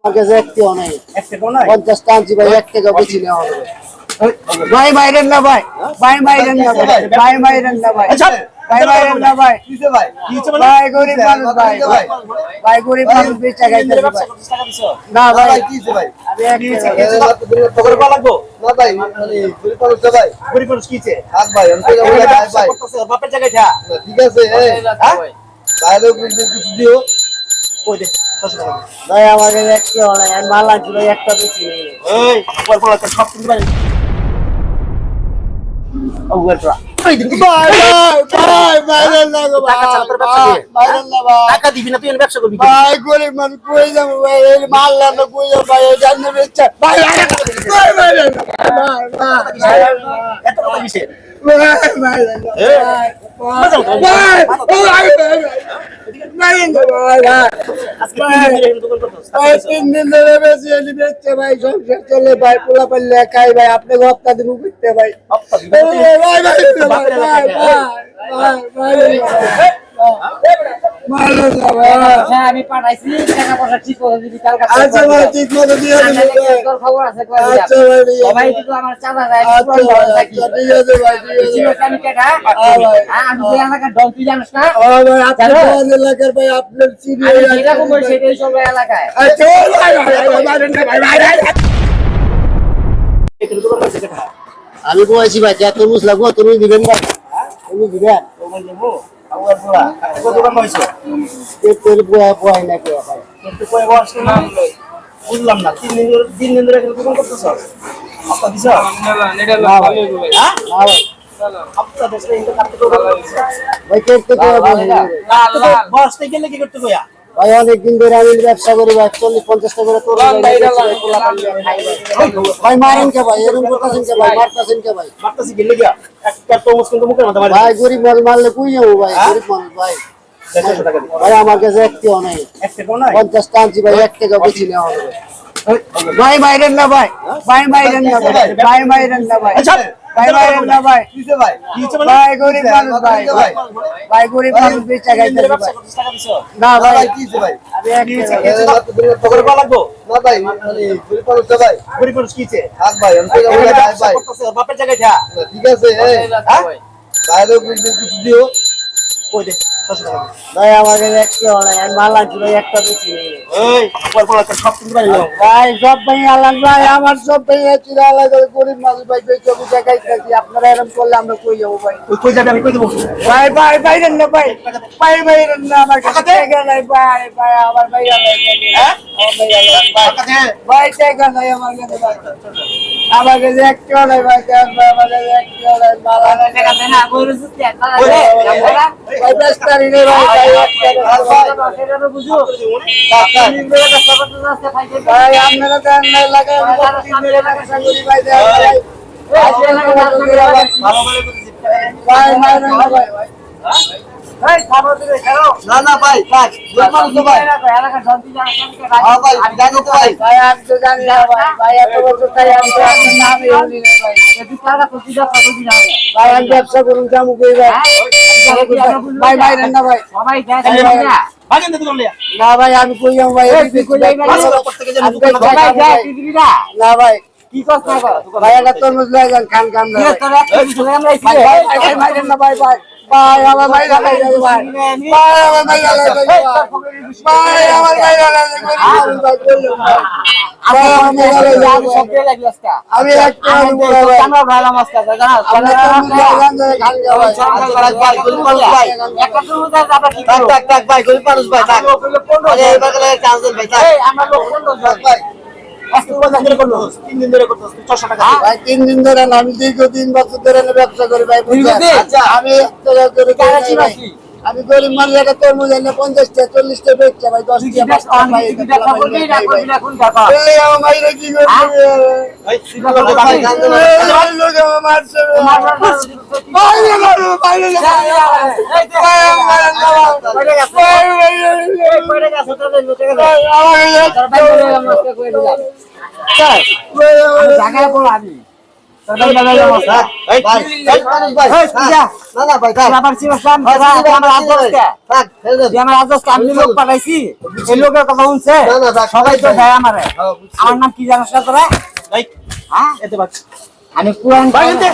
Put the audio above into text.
আমার কাছে একটিও নাই। 50 টা আনছি ভাই, 1 টাকা বেশি নেওয়া হবে। ভাই মাইরেন না ভাই, ভাই মাইরেন না ভাই, ভাই মাইরেন না ভাই, ভাই মাইরেন না ভাই, ভাই গরিব মানুষ ভাই, ভাই গরিব মানুষ বেচা খাইতেছে ভাই। না ভাই কিছে ভাই, আমি এক টাকা লাগবো না ভাই, মানে গরিব মানুষ ভাই, গরিব মানুষ কিছে হাত ভাই, আমি তো ভাই বাপের জায়গায় যা ঠিক আছে। হ্যাঁ ভাই লোক কিছু দিও কই দে ভাই, আমার কাছে একটিও নাই। আমি মাল আনছি ভাই, একটা বেশি নেই। এই পর পর সব কিনতে পারি। টাকা দিবি না, তুই ব্যবসা করবি ভাই? গরিব মানুষ কই যাবো ভাই, মাল না কই যাবো ভাই, জানি বেচা ভাই, এত কথা কিসের ভাই? সংসার চলে ভাই, পোলা পাল্লে খাই ভাই, আপনি হপ্তা দিন করতে ভাই। আমি পাঠাইছি, টাকা পয়সা ঠিক করে দিবি কালকে। আচ্ছা ভাই, ঠিক মতো দিয়ে দিবি। খবর আছে কই? আচ্ছা ভাই, সবাই কিন্তু আমার চাচা যায়। আচ্ছা ঠিক আছে ভাই, ঠিক আছে। আমি টাকা আমি যে এলাকার ডন, তুই জানিস না? ও ভাই, আপনার এলাকার ভাই, আপনার চিনি এরকম বলছে এই সব এলাকায়। আচ্ছা ভাই, আমি বলছি ভাই, যা তরমুজ লাগবো তরমুজ দিবেন ভাই। তরমুজ দিবেন? তরমুজ দেবো। আমার পোলা কত দোকান হইছে? তেল বয় না কে ভাই? কিন্তু কয় বয়স না বুঝলাম না। 3 দিন ধরে এখানে দোকান করতেছ? আপনি দিছ? না ভাই, হ্যাঁ না ভাই, আপনি দেশে ইনকাম করতে তো ভাই, করতে তো বয়স থেকে গেলে কি করতে কইয়া ভাই? অনেকদিন ধরে আমি ব্যবসা করি ভাই, 40-50 টাকা করে তোর ভাই। মারেন কে ভাই, এরকম করতেছেন কে ভাই? মারতেছেন কে ভাই? মারতেছি গেলে গিয়া একটা তো মুসলিম মুখের মধ্যে মারি ভাই। গরিব মানুষ মারলে কই যাবো ভাই? গরিব মানুষ ভাই, ভাই আমার কাছে একটিও নাই। 50 টা আনছি ভাই, 1 টাকা বেশি নেওয়া হবে। ভাই মাইরেন না ভাই, ভাই মাইরেন না ভাই, ভাই মাইরেন না ভাই, ভাই মাইরেন না ভাই, ভাই গরিব মানুষ ভাই, ভাই গরিব মানুষ বেচা খাইতেছে ভাই। না ভাই কিছে ভাই, আমি এক টাকা লাগবো না ভাই, মানে গরিব মানুষ ভাই, গরিব মানুষ কিছে হাত ভাই, আমি তো বাপের জায়গায় যা ঠিক আছে। হ্যাঁ ভাই লোক কিছু দিও কই দে ভাই, আমার কাছে একটিও নাই। আমি মাল আনছি ভাই, একটা বেশি নেই। এই পর পর সব কিনতে পারি ভাই, সব ভাই আলান ভাই, আমার সব ভাই চিরা আলাদা। গরিব মানুষ ভাই, বেচা বুঝা খাইতেছি। আপনারা এরকম করলে আমরা কই যাবো ভাই? কই যাবে? আমি কই দেবো ভাই, ভাই বাইরেন না ভাই, ভাই বাইরেন না, আমার কাছে টাকা নাই ভাই, ভাই আমার ভাই নাই। হ্যাঁ আমার ভাই নাই ভাই, টাকা নাই আমার কাছে ভাই, আমার কাছে একটিও নাই ভাই, আমার কাছে একটিও নাই। মাল আনা টাকা দেনা কইরছিস কি ভাই? বেস্তারি নেই ভাই, সেটা তো বুঝো ভাই, আপনারা দেন না লাগাই ভাই, না না ভাই, ভাই আমি তো জানি না ভাই, ভাই এত বছর তাই আমি তো আপনার নামই শুনি না ভাই। ভাই আমি ব্যবসা করুন জামু কই ভাই, ভাই বাইরেন না ভাই, না ভাই আমি কই যাবো ভাই? না ভাই কি কথা ভাই, এটা তরমুজ লয়ে যান, খান খান না ভাই, বাইরেন না ভাই, ভাই ভাই আমার ভাই ভাই, ভাই আমার ভাই ভাই, আমার ভাই আমি একটা তিন দিন ধরে আমি দীর্ঘ 3 বছর ধরে ব্যবসা করি ভাই। আমি আমি গরিব মানুষ, একটা তরমুজ এনে 50 টা 40 টা বেচছে ভাই, 10 টাকা আমার নাম কি জানাস না তোরা? আমি পুরান যাই